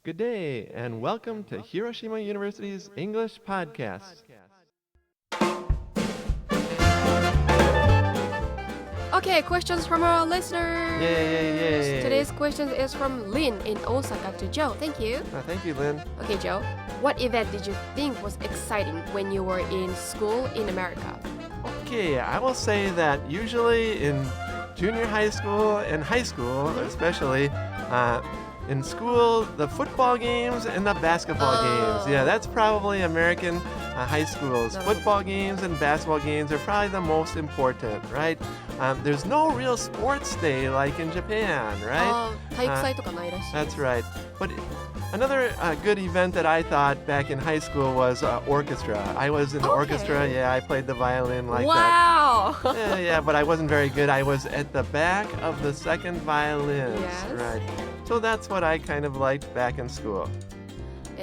Good day, and welcome to Hiroshima University's English Podcast. Okay, questions from our listeners. Yay. Today's question is from Lynn in Osaka to Joe. Thank you. Thank you, Lynn. Okay, Joe, what event did you think was exciting when you were in school in America? Okay, I will say that usually in junior high school and high school, especially, in school, the football games and the basketball games. Yeah, that's probably American high schools. Football games and basketball games are probably the most important, right? There's no real sports day like in Japan, right? 体育祭とかないらしいです。 That's right. But another good event that I thought back in high school was orchestra. I was in the orchestra. Yeah, I played the violin like Wow! that. Yeah, but I wasn't very good. I was at the back of the second violin. Yes. Right. So that's what I kind of liked back in school.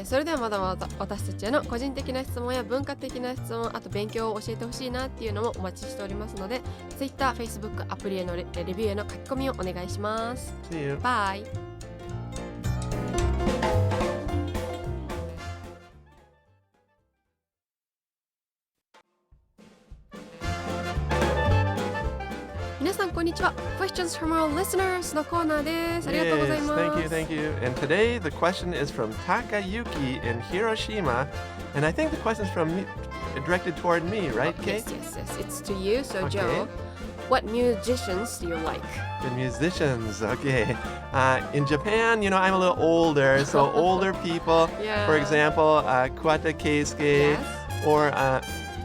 それではまだまだ私たちへの個人的な質問や文化的な質問、あと勉強を教えてほしいなっていうのもお待ちしておりますので、Twitter、Facebook、アプリへのレビューへの書き込みをお願いします。See you. Bye! 皆さんこんにちは。Questions from our listeners のコーナーです。ありがとうございます。Yes, thank you. And today the question is from Takayuki in Hiroshima. And I think the question is directed toward me, right, Kei? Yes. It's to you. So, Okay. Joe, what musicians do you like? The musicians, okay. In Japan, I'm a little older, so older people, Yeah. for example, Kuwata Keisuke, Yes. or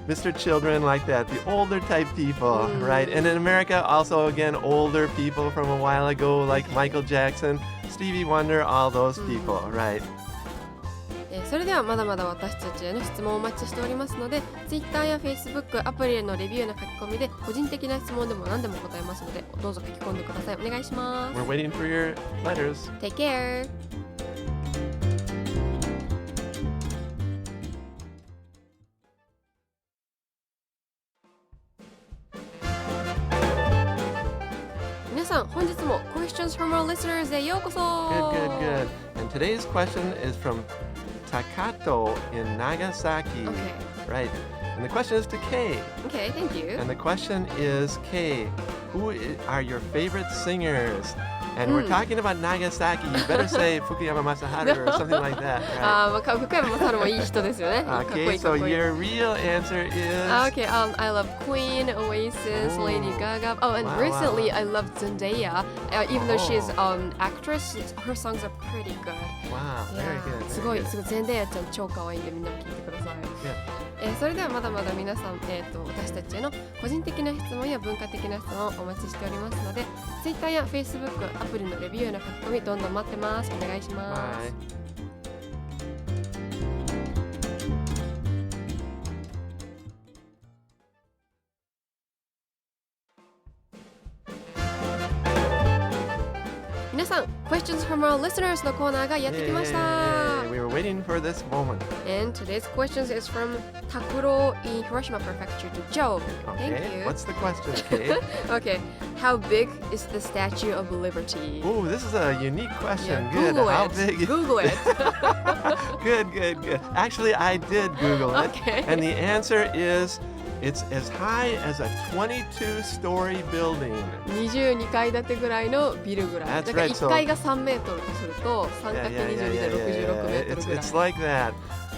Mr. Children, like that, the older type people, right? And in America, also, again, older people from a while ago, like Michael Jackson, Stevie Wonder, all those people, right? それではまだまだ私たちへの質問をお待ちしておりますので Twitter や Facebook、アプリへのレビューの書き込みで個人的な質問でも何でも答えますのでどうぞ書き込んでください。お願いします。 We're waiting for your letters. Take care! 皆さん本日も Questions from our listeners へようこそ。 Good. And today's question is from Takato in Nagasaki. Okay. Right. And the question is to Kei. Okay, thank you. And the question is, Kei, who are your favorite singers? And we're talking about Nagasaki. You better say Fukuyama Masaharu or something like that. Right? 福山雅治もいい人ですよね。かっこい Okay, いか so っこいい。 your real answer is... Okay, I love Queen, Oasis, Oh. Lady Gaga. Oh, and Wow, recently wow. I loved Zendaya. Even though she's Oh. actress, her songs are pretty good. Wow, very good. すごいZendaya ちゃん超可愛いんでみんなも聞いてください。それではまだまだ皆さん、私たちへの個人的な質問や文化的な質問をお待ちしておりますので Twitter や Facebook、アプリのレビューへの書き込みどんどん待ってます。お願いします。 Bye. Questions from our listeners のコーナーがやってきました。 We were waiting for this moment. And today's questions is from Takuro in Hiroshima Prefecture to Joe. Okay, Thank you. what's the question, Kei? Okay, how big is the Statue of Liberty? Ooh, this is a unique question. Yeah, Good. Google How it. big? Google it. Good. Actually, I did Google it. Okay. And the answer is it's as high as a 22-story building. 22階建てぐらいのビルぐらい。 That's だから right, 1階が3メートルとすると 3×22 で66メートルぐらい。 It's like that.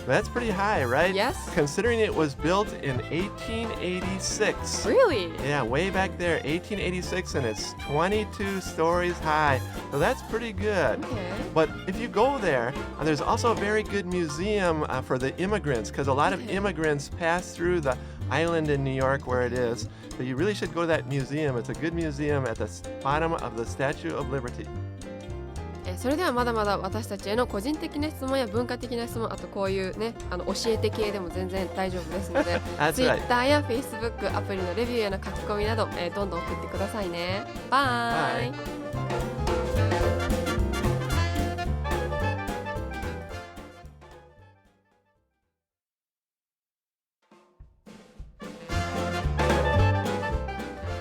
That's pretty high, right? Yes. Considering it was built in 1886. Really? Yeah, way back there, 1886, and it's 22 stories high. So that's pretty good. Okay. But if you go there, there's also a very good museum for the immigrants, because a lot of immigrants pass through the island in New York where it is. So you really should go to that museum. It's a good museum at the bottom of the Statue of Liberty. それではまだまだ私たちへの個人的な質問や文化的な質問、あとこういうね、教えて系でも全然大丈夫ですのでTwitter や Facebook、アプリのレビューやの書き込みなど、どんどん送ってくださいね。バイ。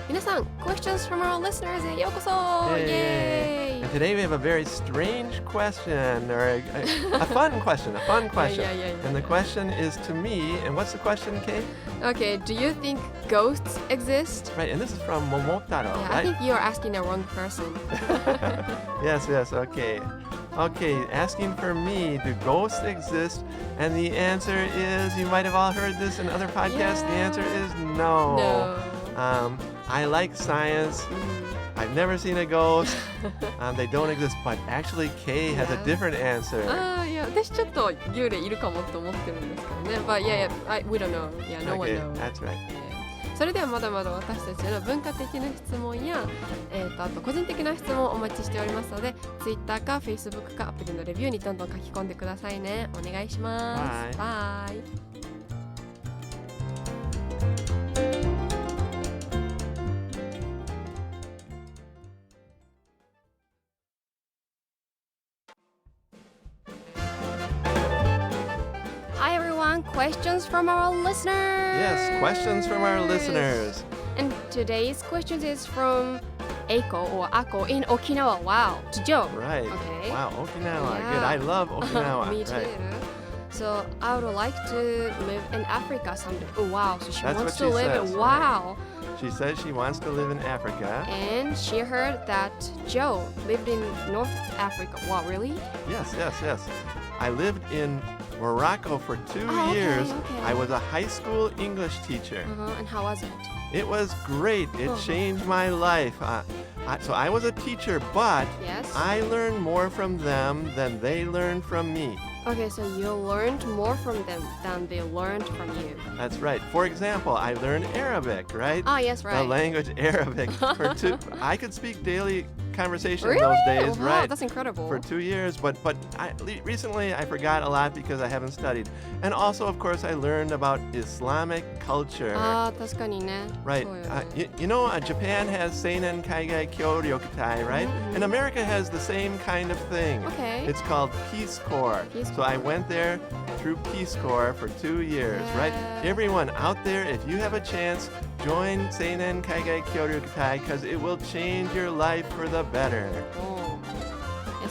皆さん、Questions from our listeners へようこそ。イエーイ。today we have a very strange question, or a fun question, Yeah. And the question is to me, and what's the question, Kei? Okay, do you think ghosts exist? Right, and this is from Momotaro, Yeah, right? I think you're asking the wrong person. Yes, okay. Okay, asking for me, do ghosts exist? And the answer is, you might have all heard this in other podcasts, the answer is no. I like science. I've never seen a ghost. They don't exist, but actually Kei has a different answer. いや、私ちょっと幽霊いるかもと思ってるんですけどね。But we don't know. Yeah, no one Okay, knows. that's right. それではまだまだ私たちの文化的な質問や、あと個人的な質問をお待ちしておりますので、Twitter か Facebook かアプリのレビューにどんどん書き込んでくださいね。お願いします。バイ。Questions from our listeners. Yes, questions from our listeners. And today's question is from Eiko or Ako in Okinawa. Wow, to Joe. Right. Okay. Wow, Okinawa. Yeah. Good. I love Okinawa. Me too. Right. So I would like to live in Africa someday. Oh wow, so she That's wants what to she live says, in wow. She says she wants to live in Africa. And she heard that Joe lived in North Africa. Wow, really? Yes. I lived in Morocco for 2 years. Okay. I was a high school English teacher. And how was it? It was great. It changed my life. So I was a teacher, but Yes. I learned more from them than they learned from me. Okay, so you learned more from them than they learned from you. That's right. For example, I learned Arabic, right? Oh, yes, right. The language Arabic. I could speak daily conversation Really? those days, Wow, right? That's incredible. For 2 years, but recently I forgot a lot because I haven't studied. And also, of course, I learned about Islamic culture. 確かにね。 Right. そうよね。 You know, Japan has Seinen Kaigai Kyoryokutai, right? And America has the same kind of thing. Okay. It's called Peace Corps. Peace So I went there through Peace Corps for 2 years, right? Yeah. Everyone out there, if you have a chance, join Seinen Kaigai Kyoryokutai because it will change your life for the better.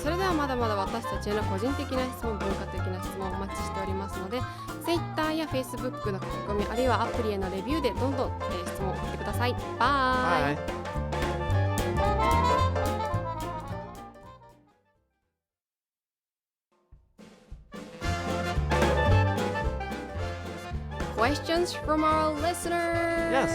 それではまだまだ私たちへの個人的な質問、文化的な質問をお待ちしておりますので、Twitter や Facebook の書き込み、あるいはアプリへのレビューでどんどん、質問を送ってください。バイ。Questions from our listeners. Yes.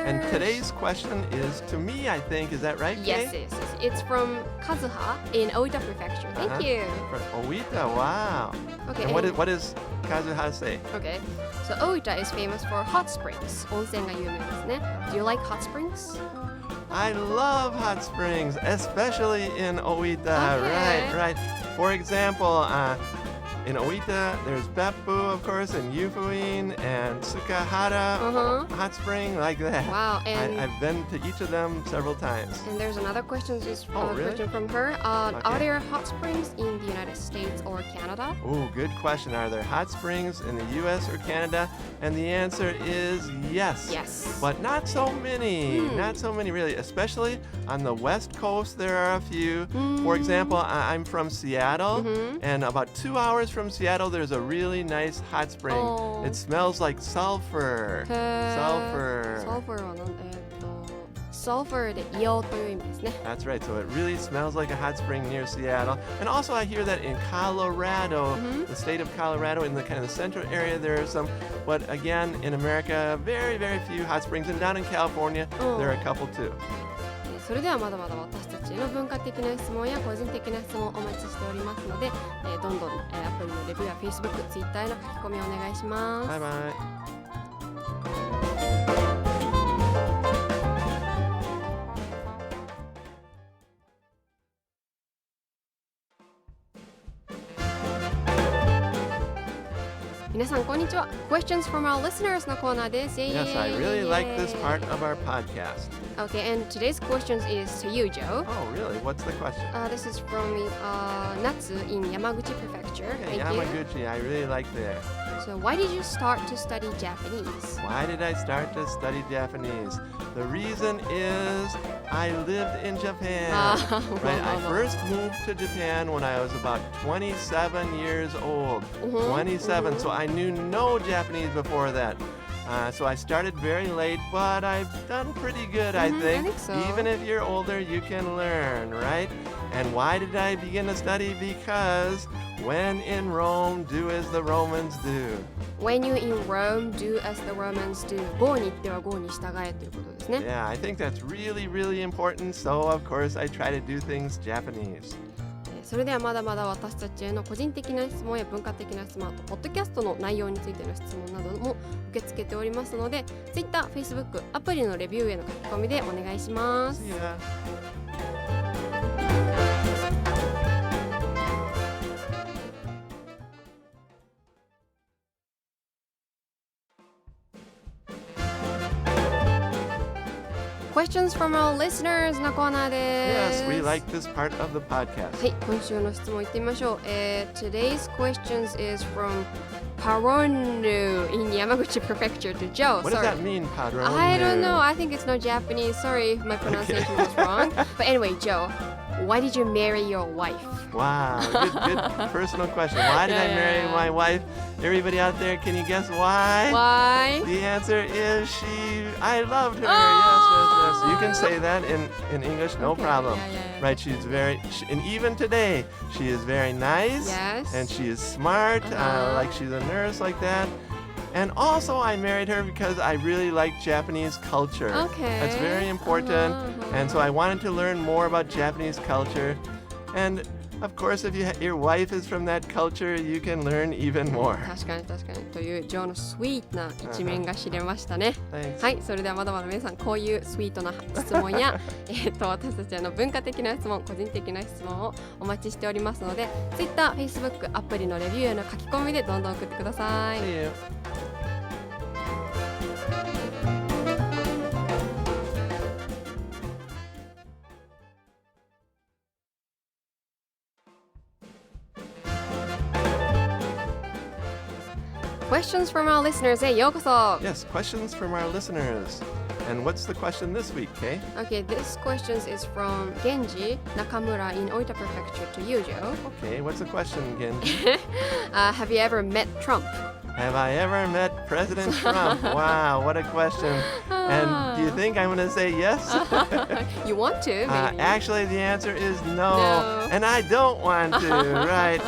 And today's question is to me, I think. Is that right, Yes, Kei? it's from Kazuha in Oita Prefecture. Thank you. From Oita, wow. Okay. And what does Kazuha say? Okay. So Oita is famous for hot springs. 温泉が有名ですね。Do you like hot springs? I love hot springs, especially in Oita. Okay. Right. For example, in Oita, there's Beppu, of course, and Yufuin, and Sukahara hot spring, like that. Wow. And I've been to each of them several times. And there's another question, really? question from her. Are Okay. there hot springs in the United States or Canada? Ooh, good question. Are there hot springs in the U.S. or Canada? And the answer is yes. Yes. But not so many. Not so many, really. Especially on the West Coast, there are a few. For example, I'm from Seattle, and about 2 hours from Seattle, there's a really nice hot spring. Oh. It smells like sulfur. Sulfur. Sulfur はsulfur で硫黄という意味ですね。 That's right. So it really smells like a hot spring near Seattle. And also I hear that in Colorado, the state of Colorado, in the kind of the central area, there are some, but again, in America, very, very few hot springs. And down in California, there are a couple too. それではまだまだ私たちへの文化的な質問や個人的な質問をお待ちしておりますので、どんどん、アプリのレビューや Facebook、Twitter への書き込みをお願いします。バイバイ。皆さんこんにちは。Questions from our listeners のコーナーです。Yes, I really like this part of our podcast. Okay, and today's question is to you, Joe. Oh, really? What's the question? This is from Natsu in Yamaguchi Prefecture. Okay, Thank you. Yamaguchi, I really like there. So why did you start to study Japanese? Why did I start to study Japanese? The reason is I lived in Japan. Right? I first moved to Japan when I was about 27 years old. 27, so I knew no Japanese before that. So I started very late, but I've done pretty good, I think. So. Even if you're older, you can learn, right? And why did I begin to study? Because when in Rome, do as the Romans do. When you in Rome, do as the Romans do. 郷に行っては郷に従えということですね。Yeah, I think that's really, really important. So, of course, I try to do things Japanese. それではまだまだ私たちへの個人的な質問や文化的な質問、あとポッドキャストの内容についての質問なども受け付けておりますので、Twitter、Facebook、アプリのレビューへの書き込みでお願いします。See ya. Questions from our listeners のコーナーです。 Yes, we like this part of the podcast. はい、今週の質問いってみましょう。Today's questions is from Paronu in Yamaguchi Prefecture to Joe. What does that mean, Padron? I don't know. I think it's not Japanese. Sorry if my pronunciation was wrong. But anyway, Joe, why did you marry your wife? Wow, good personal question. Why did I marry my wife? Everybody out there, can you guess why? Why? The answer is I loved her. Yes. You can say that in English, no problem. Right, and even today, she is very nice. Yes. And she is smart, like she's a nurse like that. And also I married her because I really like Japanese culture. Okay. That's very important. And so I wanted to learn more about Japanese culture. And of course, if your wife is from that culture, you can learn even more. 確かにというジョーのスイートな一面が知れましたね。はい、それではまだまだ皆さんこういうスイートな質問や私たちの文化的な質問、個人的な質問をお待ちしておりますので、Twitter、Facebook、アプリのレビューへの書き込みでどんどん送ってください。See you. Questions from our listeners へようこそ。 Yes, questions from our listeners. And what's the question this week, Kei? Okay, this question is from Genji Nakamura in Oita Prefecture to you, Joe. Okay, what's the question again? Have you ever met Trump? Have I ever met President Trump? Wow, what a question. And do you think I'm going to say yes? You want to, maybe. Actually, the answer is no. And I don't want to, right?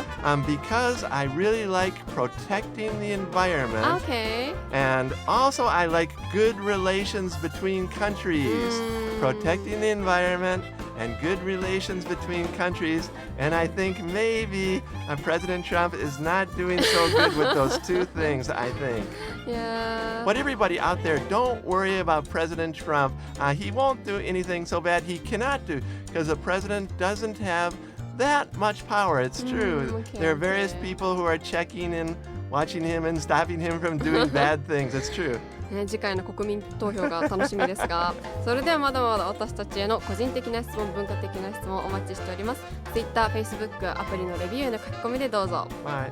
Because I really like protecting the environment. Okay. And also, I like good relations between countries. Protecting the environment and good relations between countries. And I think maybe President Trump is not doing so good with those two things, I think. Yeah. But everybody out there, don't worry about President Trump. He won't do anything so bad he cannot do, because the president doesn't have that much power. It's true. There are various people who are checking and watching him and stopping him from doing bad things. It's true. 次回の国民投票が楽しみですが、それではまだまだ私たちへの個人的な質問、文化的な質問をお待ちしております。Twitter、Facebook、アプリのレビューへの書き込みでどうぞ。Bye.